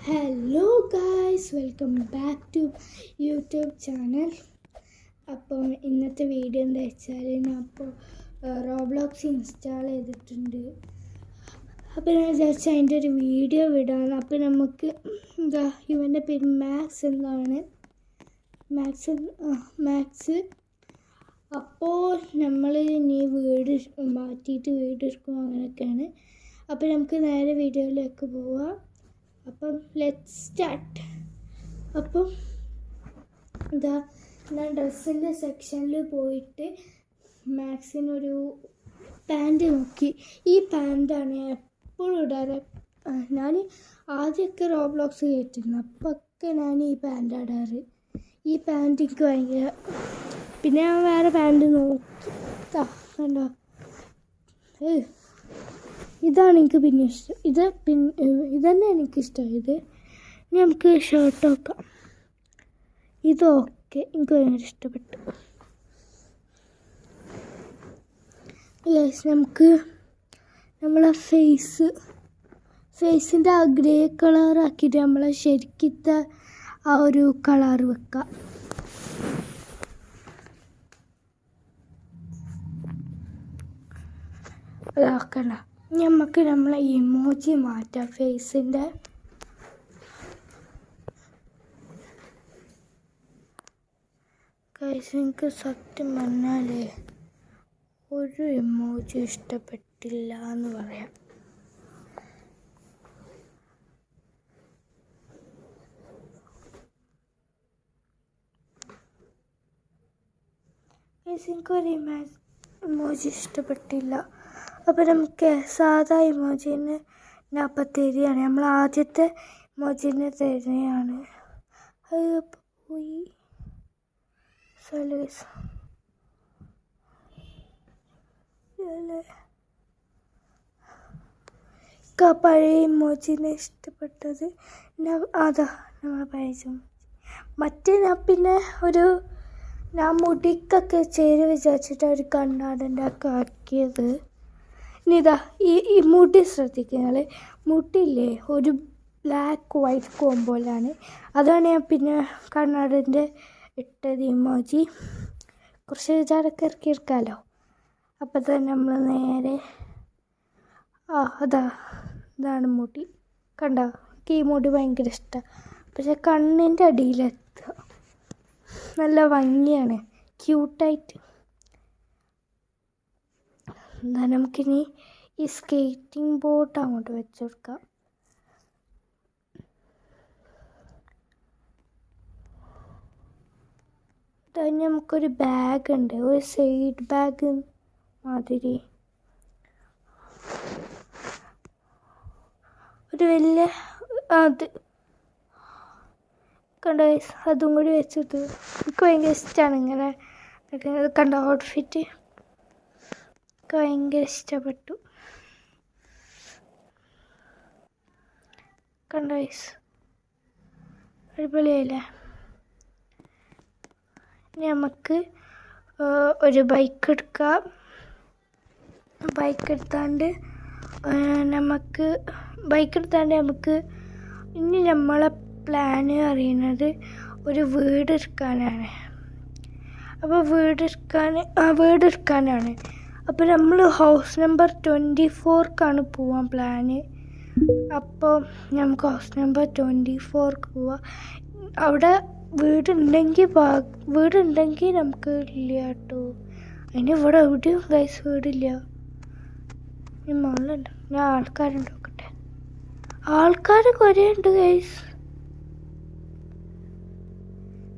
Hello guys, welcome back to YouTube channel. അപ്പോൾ ഇന്നത്തെ video എന്താ വെച്ചാൽ, ഞാൻ അപ്പോൾ റോബ്ലോക്സ് ഇൻസ്റ്റാൾ ചെയ്തിട്ടുണ്ട്. അപ്പോൾ ഞാൻ വിചാരിച്ചു അതിൻ്റെ ഒരു വീഡിയോ വിടാമെന്ന്. അപ്പോൾ നമുക്ക് ഇവൻ്റെ പേര് മാക്സ് എന്നാണ്. മാക്സ് അപ്പോൾ നമ്മൾ ഇനി വീട് മാറ്റിയിട്ട് വീട് എടുക്കും, അങ്ങനെയൊക്കെയാണ്. അപ്പോൾ നമുക്ക് നേരെ വീഡിയോയിലേക്ക് പോവാം. അപ്പം ലെറ്റ്സ് സ്റ്റാർട്ട്. അപ്പം ഞാൻ ഡ്രസ്സിൻ്റെ സെക്ഷനിൽ പോയിട്ട് മാക്സിനൊരു പാൻറ് നോക്കി. ഈ പാൻറ്റാണ് എപ്പോഴും ഇടാറ്. ഞാൻ ആദ്യമൊക്കെ റോബ്ലോക്സ് കയറ്റിരുന്നു, അപ്പൊക്കെ ഞാൻ ഈ പാൻറ് ഇടാറ്. ഈ പാൻറ് എനിക്ക് ഭയങ്കര, പിന്നെ ഞാൻ വേറെ പാൻറ് നോക്കി. കണ്ടോ, ഇതാണ് എനിക്ക് പിന്നെ ഇഷ്ടം. ഇതന്നെ എനിക്കിഷ്ടമായത്. ഇനി നമുക്ക് ഷർട്ട് നോക്കാം. ഇതൊക്കെ എനിക്ക് ഭയങ്കര ഇഷ്ടപ്പെട്ടു. നമുക്ക് നമ്മളെ ഫേസിൻ്റെ ആ ഗ്രേ കളറാക്കിയിട്ട് നമ്മളെ ശരിക്കത്തെ ആ ഒരു കളർ വെക്കാം. അതാക്കണ്ട, നമുക്ക് നമ്മളെ ഇമോജി മാറ്റാം ഫേസിൻ്റെ. എനിക്ക് സത്യം പറഞ്ഞാൽ ഒരു ഇമോജി ഇഷ്ടപ്പെട്ടില്ല എന്ന് പറയാം. എനിക്കൊരു ഇമോജി ഇഷ്ടപ്പെട്ടില്ല. അപ്പോൾ നമുക്ക് സാധാ ഇമോജിനെ ഞാൻ അപ്പം തരികയാണ്. നമ്മൾ ആദ്യത്തെ ഇമോജിനെ തരികയാണ്. അത് അപ്പം പോയി പഴയ ഇമോജിനെ ഇഷ്ടപ്പെട്ടത്. അതാ നമ്മളെ പഴയ മറ്റേ ഞാൻ ഞാൻ മുടിക്കൊക്കെ ചേര് വിചാരിച്ചിട്ട് ഒരു കണ്ണാടൻ്റെ ഒക്കെ ആക്കിയത്. ഇനി ഈ മുടി ശ്രദ്ധിക്കുക. മുടിയില്ലേ, ഒരു ബ്ലാക്ക് വൈറ്റ് കോമ്പോലാണ്. അതാണ് ഞാൻ പിന്നെ കണ്ണാടൻ്റെ ഇട്ടത് ഇമോജി. കുറച്ച് വിചാരമൊക്കെ ഇറക്കിയെടുക്കാമല്ലോ. അപ്പം തന്നെ നമ്മൾ നേരെ ഇതാണ് മുടി. കണ്ടോ, എനിക്ക് ഈ മുടി ഭയങ്കര ഇഷ്ടമാണ്. പക്ഷെ കണ്ണിൻ്റെ അടിയിലെത്തുക നല്ല ഭംഗിയാണ്, ക്യൂട്ടായിട്ട്. നമുക്കിനി ഈ സ്കേറ്റിംഗ് ബോർഡ് അങ്ങോട്ട് വെച്ച് കൊടുക്കാം. നമുക്കൊരു ബാഗ് ഉണ്ട്, ഒരു സൈഡ് ബാഗ് മാതിരി. ഒരു വലിയ കണ്ടോ, അതും കൂടി വെച്ചിട്ട് എനിക്ക് ഭയങ്കര ഇഷ്ടമാണ് ഇങ്ങനെ. കണ്ടോ ഔട്ട്ഫിറ്റ്, എനിക്ക് ഭയങ്കര ഇഷ്ടപ്പെട്ടു. കണ്ടോ അടിപൊളിയായില്ലേ. നമുക്ക് ഒരു ബൈക്ക് എടുക്കാം. ബൈക്ക് എടുത്താണ്ട് നമുക്ക് ഇനി നമ്മളെ പ്ലാന് അറിയുന്നത് ഒരു വീട് എടുക്കാനാണ്. അപ്പോൾ വീട് എടുക്കാനാണ്. അപ്പോൾ നമ്മൾ ഹൗസ് നമ്പർ 24 പോവാൻ പ്ലാന്. അപ്പോൾ നമുക്ക് ഹൗസ് നമ്പർ 24 പോവാം. അവിടെ വീടുണ്ടെങ്കിൽ നമുക്ക് ഇല്ല കേട്ടോ. അതിന് ഇവിടെ എവിടെയും ഗൈസ് വീടില്ല. ഈ മുകളിലുണ്ട്. ഞാൻ ആൾക്കാരുണ്ട് നോക്കട്ടെ. ആൾക്കാർ കുറേ ഉണ്ട് ഗൈസ്.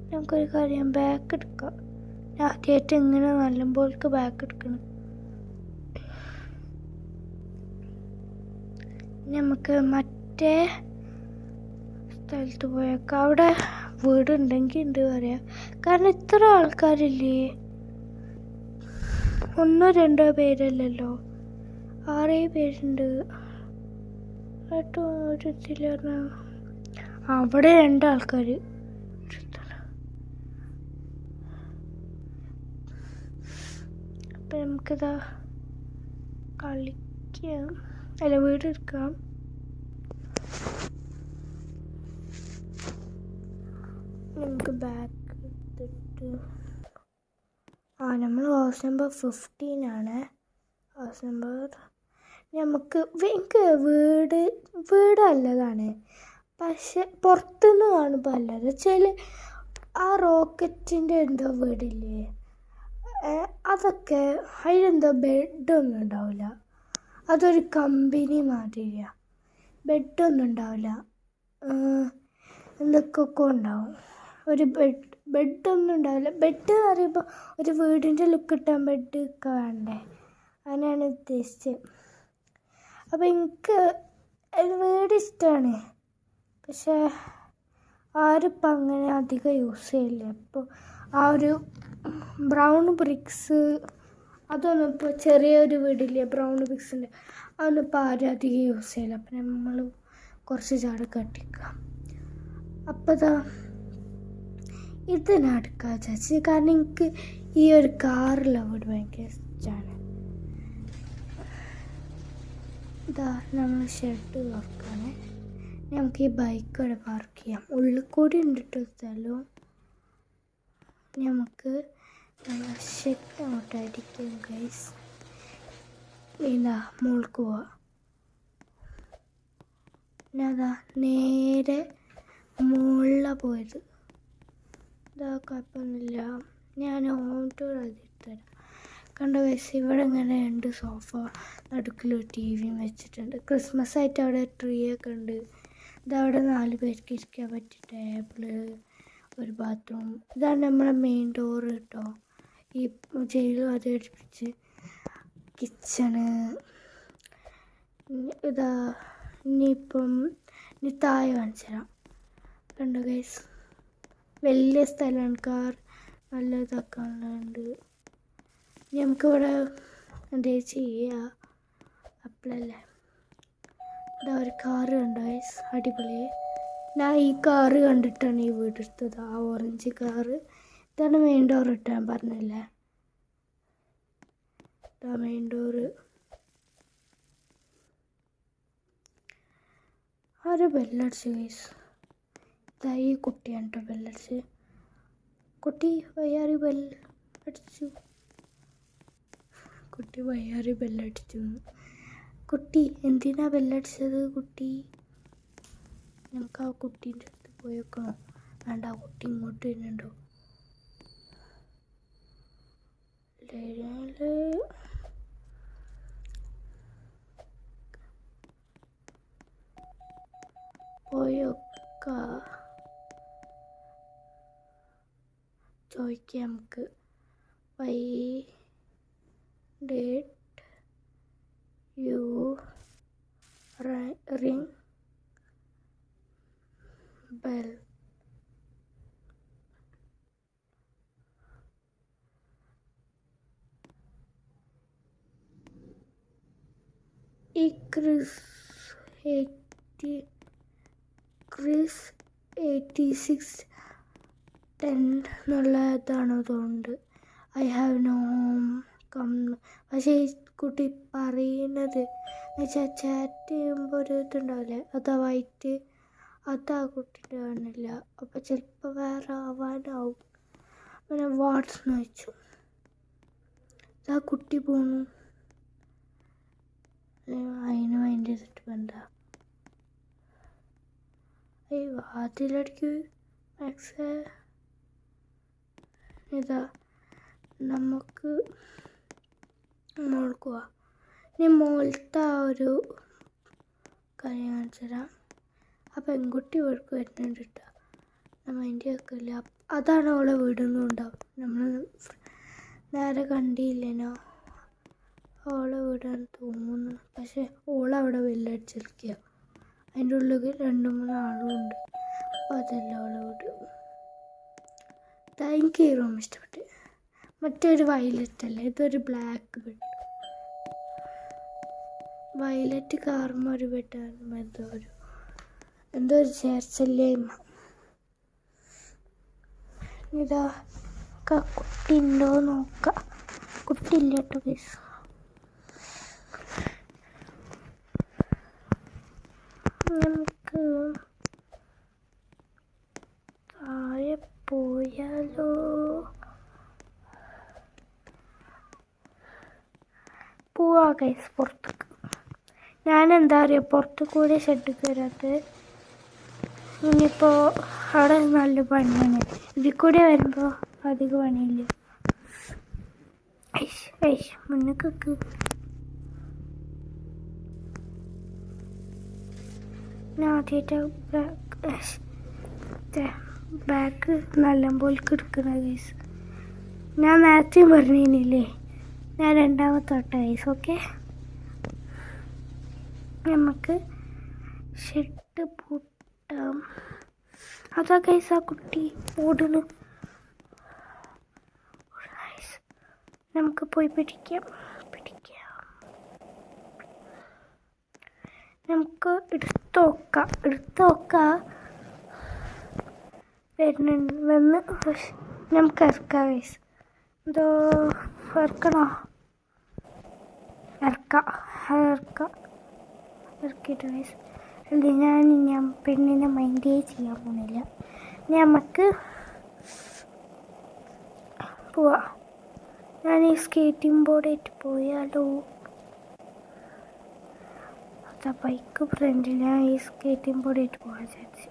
നമുക്കൊരു കാര്യം, ബാക്ക് എടുക്കാം. ഞാൻ ആദ്യമായിട്ട് ഇങ്ങനെ നല്ലപോൾക്ക് ബാക്ക് എടുക്കണം. നമുക്ക് മറ്റേ സ്ഥലത്ത് പോയേക്കാം. അവിടെ വീടുണ്ടെങ്കിൽ ഉണ്ട് പറയാം. കാരണം ഇത്ര ആൾക്കാരില്ലേ, 1-2 പേരല്ലല്ലോ, 6 പേരുണ്ട്. അവിടെ 2 ആൾക്കാർ. അപ്പം നമുക്കിതാ കളിക്കാം, അല്ല വീടെടുക്കാം. നമുക്ക് ബാക്ക് എടുത്തിട്ട് നമ്മൾ ഹൗസ് നമ്പർ 15 ഹൗസ് നമ്പർ. നമുക്ക് എനിക്ക് വീട് നല്ലതാണ്, പക്ഷെ പുറത്തുനിന്ന് കാണുമ്പോൾ അല്ലത്. ആ റോക്കറ്റിൻ്റെ എന്തോ വീടില്ലേ, അതൊക്കെ അതിലെന്തോ ബെഡൊന്നും ഉണ്ടാവില്ല. അതൊരു കമ്പനി മാതിരിയാണ്, ബെഡൊന്നും ഉണ്ടാവില്ല, എന്തൊക്കെ ഉണ്ടാവും. ഒരു ബെഡൊന്നും ഉണ്ടാവില്ല. ബെഡ് എന്ന് പറയുമ്പോൾ ഒരു വീടിൻ്റെ ലുക്ക് കിട്ടാൻ ബെഡ് ഒക്കെ വേണ്ടേ, അങ്ങനെയാണ് ഉദ്ദേശിച്ചത്. അപ്പോൾ എനിക്ക് വീട് ഇഷ്ടമാണ്, പക്ഷേ ആരും ഇപ്പം അങ്ങനെ അധികം യൂസ് ചെയ്യില്ല. ഇപ്പോൾ ആ ഒരു ബ്രൗൺ ബ്രിക്സ് അതൊന്നും ഇപ്പോൾ ചെറിയൊരു വീടില്ലേ ബ്രൗൺ ബ്രിക്സിൻ്റെ, അതൊന്നും ഇപ്പോൾ ആരും അധികം യൂസ് ചെയ്യില്ല. അപ്പം നമ്മൾ കുറച്ച് ചാട് കട്ടിക്കുക. അപ്പോൾ ഇത് ഞാൻ എടുക്കാൻ വിചാരിച്ചു, കാരണം എനിക്ക് ഈ ഒരു കാറുള്ള വീട് ഭയങ്കര ഇഷ്ടമാണ്. നമ്മൾ ഷെഡ് തുറക്കുകയാണ്. നമുക്ക് ഈ ബൈക്ക് ഇവിടെ പാർക്ക് ചെയ്യാം. ഉള്ളിൽ കൂടി ഉണ്ടിട്ട് സ്ഥലവും നമുക്ക് ഷെഡ് അങ്ങോട്ടായിരിക്കും ഗൈസ്. മുകളിലേക്ക് പോവാം. പിന്നെ നേരെ മുകളിലാണ് പോയത്. കുഴപ്പമൊന്നുമില്ല. ഞാൻ ഹോം ടൂർ അതിട്ടുതരാം. കണ്ട ഗൈസ്, ഇവിടെ ഇങ്ങനെ ഉണ്ട് സോഫ, നടുക്കിലൊരു ടി വിയും വെച്ചിട്ടുണ്ട്. ക്രിസ്മസ് ആയിട്ട് അവിടെ ട്രീ ഒക്കെ ഉണ്ട്. ഇതവിടെ 4 പേർക്ക് ഇരിക്കാൻ പറ്റിയ ടേബിള്, ഒരു ബാത്റൂം. ഇതാണ് നമ്മളെ മെയിൻ ഡോറ് കേട്ടോ. ഈ ജയിലും അത് അടുപ്പിച്ച് കിച്ചണ്. ഇനി താഴെ കാണിച്ചു തരാം. കണ്ടോ ഗൈസ്, വലിയ സ്ഥലമാണ്. കാർ നല്ല ഇതാക്കാനുണ്ട്. നമുക്കിവിടെ എന്തേ ചെയ്യുക അപ്പോഴല്ലേ. ഒരു കാറ് കണ്ടോ ഗൈസ്, അടിപൊളി. ഞാൻ ഈ കാറ് കണ്ടിട്ടാണ് ഈ വീടെടുത്തത്, ആ ഓറഞ്ച് കാറ്. ഇതാണ് മെയിൻ ഡോർ ഇട്ടാൻ പറഞ്ഞില്ലേ, ഇതാ മെയിൻ ഡോറ്. ആരും ബെല്ലടിച്ചു ഗൈസ്. ഇതാ ഈ കുട്ടിയാണ് കേട്ടോ ബെല്ലടിച്ച്. കുട്ടി വയ്യാറി ബെല്ലടിച്ചു. കുട്ടി എന്തിനാ ബെല്ലടിച്ചത്? കുട്ടി, നമുക്ക് ആ കുട്ടീൻ്റെ അടുത്ത് പോയി വെക്കണോ? വേണ്ട, ആ കുട്ടി ഇങ്ങോട്ട് വരുന്നുണ്ടോ? പോയൊക്ക ചോദിക്കാം നമുക്ക്. Why did you ring bell? ഈ ക്രിസ് 8610 എന്നുള്ള ഇതാണോ തോന്നുന്നുണ്ട്. I have no home come. പക്ഷേ ഈ കുട്ടി പറയുന്നത് എന്നുവെച്ചാൽ ചാറ്റ് ചെയ്യുമ്പോൾ ഒരു ഇതുണ്ടാവില്ലേ, അതാ വൈറ്റ്, അതാ കുട്ടീൻ്റെ കാണില്ല. അപ്പോൾ ചിലപ്പോൾ വേറെ ആവാനാവും. പിന്നെ വാട്ട്സ്ന്ന് വെച്ചു. ഇതാ കുട്ടി പോണു. അതിനും അതിൻ്റെ ഇതിട്ട് വേണ്ട. വാതിലടിക്ക് മാക്സ്. ഇതാ നമുക്ക് മുകളിലേക്ക് പോവാം. ഇനി മുകളിലത്തെ ആ ഒരു കാര്യം കാണിച്ചു തരാം. ആ പെൺകുട്ടി ഇവിടേക്ക് വരുന്നുണ്ട് കേട്ടോ. നമ്മൾ അതിൻ്റെ ഒക്കെ ഇല്ല, അതാണ് അവളെ വീടൊന്നും ഉണ്ടാവും. നമ്മൾ നേരെ കണ്ടില്ലേനോ, അവളെ വീടാണ് തോന്നുന്നു. പക്ഷെ ഓളവിടെ വെല്ലടിച്ചിരിക്കുക. അതിൻ്റെ ഉള്ളിൽ 2-3 ആളും ഉണ്ട്. അപ്പോൾ അതല്ല അവളെ വീട്. എനിക്ക് ഈ റൂം ഇഷ്ടപ്പെട്ടു. മറ്റൊരു വയലറ്റ് അല്ലേ, ഇതൊരു ബ്ലാക്ക് ബെഡ്. വയലറ്റ് കാർമ ഒരു ബെഡാണ്. എന്തോ ഒരു ചേർച്ചല്ലേമ്മ. ഇതാ കുട്ടി ഉണ്ടോ നോക്കാം. കുട്ടിയില്ല കേട്ടോ ഗൈസ്. നമുക്ക് താഴെ പോവാ ഗൈസ് പുറത്തേക്ക്. ഞാനെന്താ പറയുക പുറത്ത് കൂടെ ഷെഡിൽ വരാത്തത്. ഇനിയിപ്പോൾ അവിടെ നല്ല പണിയാണ്. ഇതിൽ കൂടെ വരുമ്പോൾ അധികം പണിയില്ല. മുന്നേക്ക് ഞാൻ ആദ്യമായിട്ട് ബാക്ക് നല്ലപോലെ എടുക്കണ ഗൈസ്. ഞാൻ നേരത്തെ പറഞ്ഞില്ലേ, ഞാൻ രണ്ടാമത്തെ തൊട്ട ഗൈസ്. ഓക്കെ, നമുക്ക് ഷെഡ് പൂട്ടാം. അതാ ഗൈസ് ആ കുട്ടി ഓടുന്നു. നമുക്ക് പോയി പിടിക്കാം. നമുക്ക് എടുത്ത് നോക്കാം വന്ന് നമുക്ക് ഇറക്കാം ഗൈസ്. എന്തോ ഇറക്കണോ? ഇറക്കിയിട്ട് ഗൈസ്. അല്ല, ഞാൻ പെണ്ണിനെ മൈൻഡേ ചെയ്യാൻ പോകുന്നില്ല. നമുക്ക് പോവാം. ഞാൻ ഈ സ്കേറ്റിംഗ് ബോർഡായിട്ട് പോയാലോ? അതാ ബൈക്ക് ഫ്രണ്ടിൽ. ഞാൻ ഈ സ്കേറ്റിംഗ് ബോർഡായിട്ട് പോകാൻ വിചാരിച്ചു.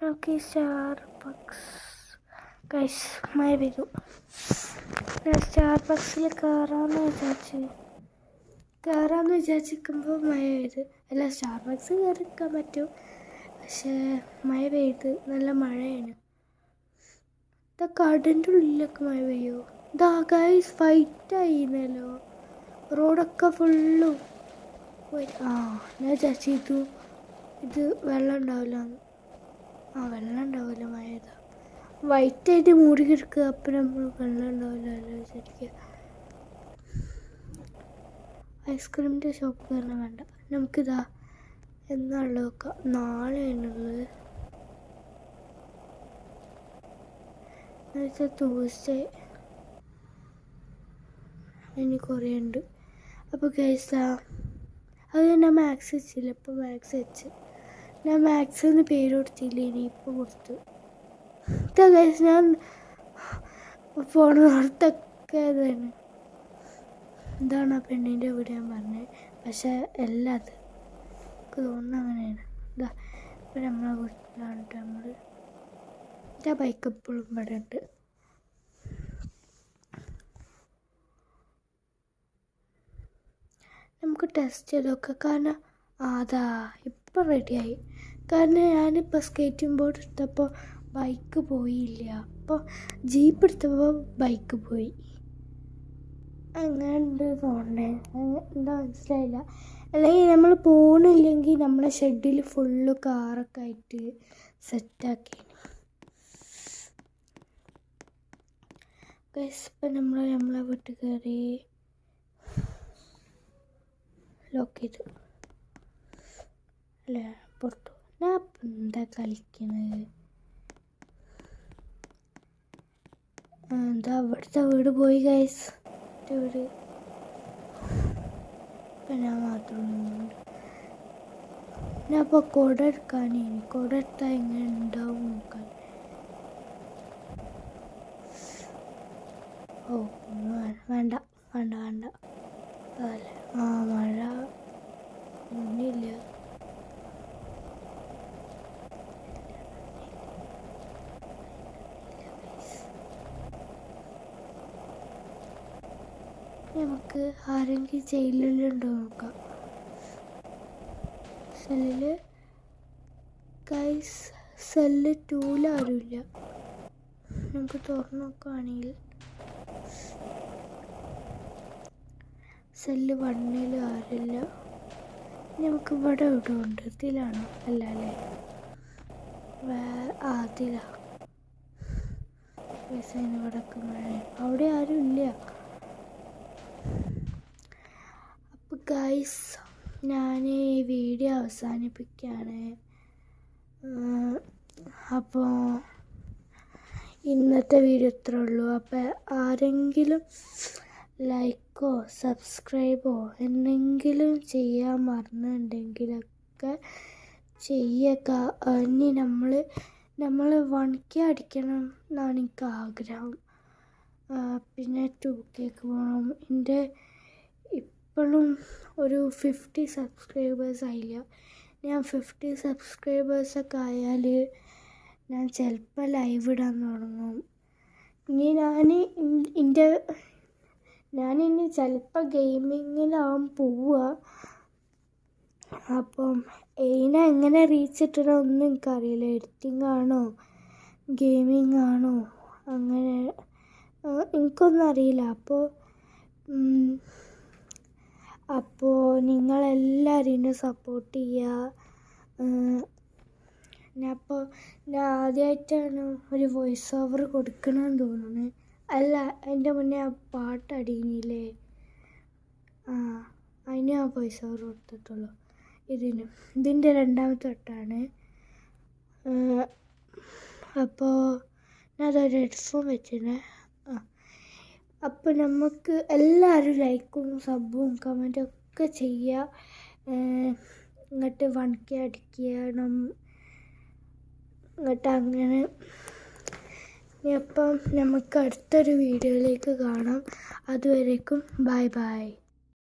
നമുക്ക് സ്റ്റാർബക്സ് ഗൈസ് മഴ പെയ്തു. ഞാൻ സ്റ്റാർബക്സിൽ കയറാമെന്ന് വിചാരിക്കുമ്പോൾ മഴ പെയ്ത്. അല്ല, സ്റ്റാർബക്സ് കയറിക്കാൻ പറ്റും, പക്ഷേ മഴ പെയ്ത്. നല്ല മഴയാണ്. ഇതാ കടൻ്റെ ഉള്ളിലൊക്കെ മഴ പെയ്യോ? ഇതാ ഗൈസ് ഫൈറ്റായിരുന്നല്ലോ. റോഡൊക്കെ ഫുള്ളും പോയി. ഞാൻ വിചാരിച്ചു ഇത് വെള്ളം ഉണ്ടാവില്ല. വെള്ളം ഉണ്ടാവില്ല. മഴ ഇതാ വൈറ്റായിട്ട് മൂടി കിടക്കുക. അപ്പം നമ്മൾ വെള്ളം ഉണ്ടാവില്ലല്ലോ വിചാരിക്കുക. ഐസ്ക്രീമിൻ്റെ ഷോപ്പ് കാരണം വേണ്ട. നമുക്കിതാ എന്നാളുള്ളത് നോക്കാം. നാളെയാണുള്ളത്. എന്നുവെച്ചാൽ ട്യൂസ്ഡേ. ഇനി കുറേ ഉണ്ട്. അപ്പോൾ ഗൈസാ അത് ഞാൻ മാത്സ് വെച്ചില്ല. ഇപ്പോൾ മാത്സ് വെച്ച് ഞാൻ മാത്സ് എന്ന് പേര് കൊടുത്തില്ല. ഇനി ഇപ്പോൾ കൊടുത്തു. ഇതാ ഗൈസ് ഞാൻ പോണോർത്തൊക്കെ ഇതാണ്. ഇതാണ് ആ പെണ്ണിൻ്റെ വീട് ഞാൻ പറഞ്ഞത്. പക്ഷേ എല്ലാം അത് എനിക്ക് തോന്നുന്നു അങ്ങനെയാണ്. ഇതാ ഇപ്പം നമ്മളെ വീട്ടിലാണ് നമ്മൾ. എൻ്റെ ബൈക്ക് എപ്പോഴും ഇവിടെ ഉണ്ട്. നമുക്ക് ടെസ്റ്റ് ചെയ്തൊക്കെ. കാരണം അതാ ഇപ്പം റെഡിയായി. കാരണം ഞാനിപ്പോൾ സ്കേറ്റിംഗ് ബോർഡ് എടുത്തപ്പോൾ ബൈക്ക് പോയില്ല. അപ്പോൾ ജീപ്പ് എടുത്തപ്പോൾ ബൈക്ക് പോയി. അങ്ങനെ ഉണ്ട് തോന്നണേ. എന്താ മനസ്സിലായില്ല. അല്ലെങ്കിൽ നമ്മൾ പോകണില്ലെങ്കിൽ നമ്മളെ ഷെഡിൽ ഫുള്ള് കാറൊക്കെ ആയിട്ട് സെറ്റാക്കി. ഇപ്പം നമ്മളെ വീട്ടിൽ കയറി ലോക്ക് ചെയ്തു. അല്ലേ പുറത്തു. ഞാൻ എന്താ കളിക്കണത്? എന്താ അവിടുത്തെ വീട് പോയി ഗൈസ്. വീട് ഇപ്പം ഞാൻ മാത്രമുണ്ട്. ഞാൻ ഇപ്പോൾ കുട എടുക്കാനേ. കുട എടുത്താൽ എങ്ങനെ ഉണ്ടാവും നോക്കാൻ. വേണ്ട. അതല്ലേ മഴ ഒന്നുമില്ല. നമുക്ക് ആരെങ്കിലും ജയിലിലുണ്ടോ നോക്കാം. സെല്ലില് ഗൈസ് സെല്ല് 2 ആരുമില്ല. നമുക്ക് തുറന്നു നോക്കുകയാണെങ്കിൽ സെല്ല് 1 ആരില്ല. നമുക്ക് ഇവിടെ എവിടെ ഉണ്ട്? ഇതിലാണോ? അല്ല അല്ലേ, അതിലാണ്. ഇവിടൊക്കെ മഴ. അവിടെ ആരും ഇല്ല. അപ്പോൾ ഗൈസ് ഞാൻ ഈ വീഡിയോ അവസാനിപ്പിക്കുകയാണ്. അപ്പോൾ ഇന്നത്തെ വീഡിയോ ഇത്രേ ഉള്ളൂ. അപ്പോൾ ആരെങ്കിലും ലൈക്കോ സബ്സ്ക്രൈബോ എന്തെങ്കിലും ചെയ്യാൻ മറന്നിട്ടുണ്ടെങ്കിലൊക്കെ ചെയ്യുക. ഇനി നമ്മൾ 1K അടിക്കണം എന്നാണ് എനിക്ക് ആഗ്രഹം. പിന്നെ 2K പോകണം. എൻ്റെ ഇപ്പോഴും ഒരു 50 സബ്സ്ക്രൈബേഴ്സ് ആയില്ല. ഞാൻ 50 സബ്സ്ക്രൈബേഴ്സൊക്കെ ആയാൽ ഞാൻ ചിലപ്പോൾ ലൈവ് ഇടാൻ തുടങ്ങും. ഇനി ഞാനിനി ചിലപ്പോൾ ഗെയിമിങ്ങിലാവും പോവുക. അപ്പം എങ്ങനെ റീച്ച് ഇട്ടണമെന്നും എനിക്കറിയില്ല. എഡിറ്റിംഗ് ആണോ ഗെയിമിംഗ് ആണോ അങ്ങനെ എനിക്കൊന്നും അറിയില്ല. അപ്പോൾ നിങ്ങളെല്ലാവരും എന്നെ സപ്പോർട്ട് ചെയ്യുക. ഞാൻ ആദ്യമായിട്ടാണ് ഒരു വോയിസ് ഓവർ കൊടുക്കണമെന്ന് തോന്നുന്നത്. അല്ല, അതിൻ്റെ മുന്നേ ആ പാട്ട് അടിയില്ലേ, അതിന് ആ വോയിസ് ഓവർ കൊടുത്തിട്ടുള്ളൂ. ഇതിൻ്റെ 2ാമത്തെ വട്ടമാണ്. അപ്പോൾ ഞാൻ അതൊരു ഹെഡ്ഫോൺ വെച്ചിരുന്നേ. അപ്പോൾ നമുക്ക് എല്ലാവരും ലൈക്കും സബും കമൻറ്റും ഒക്കെ ചെയ്യുക. ഇങ്ങോട്ട് 1K അടിക്കണം. എന്നിട്ട് അങ്ങനെ അപ്പം നമുക്ക് അടുത്തൊരു വീഡിയോയിലേക്ക് കാണാം. അതുവരേക്കും ബൈ ബൈ.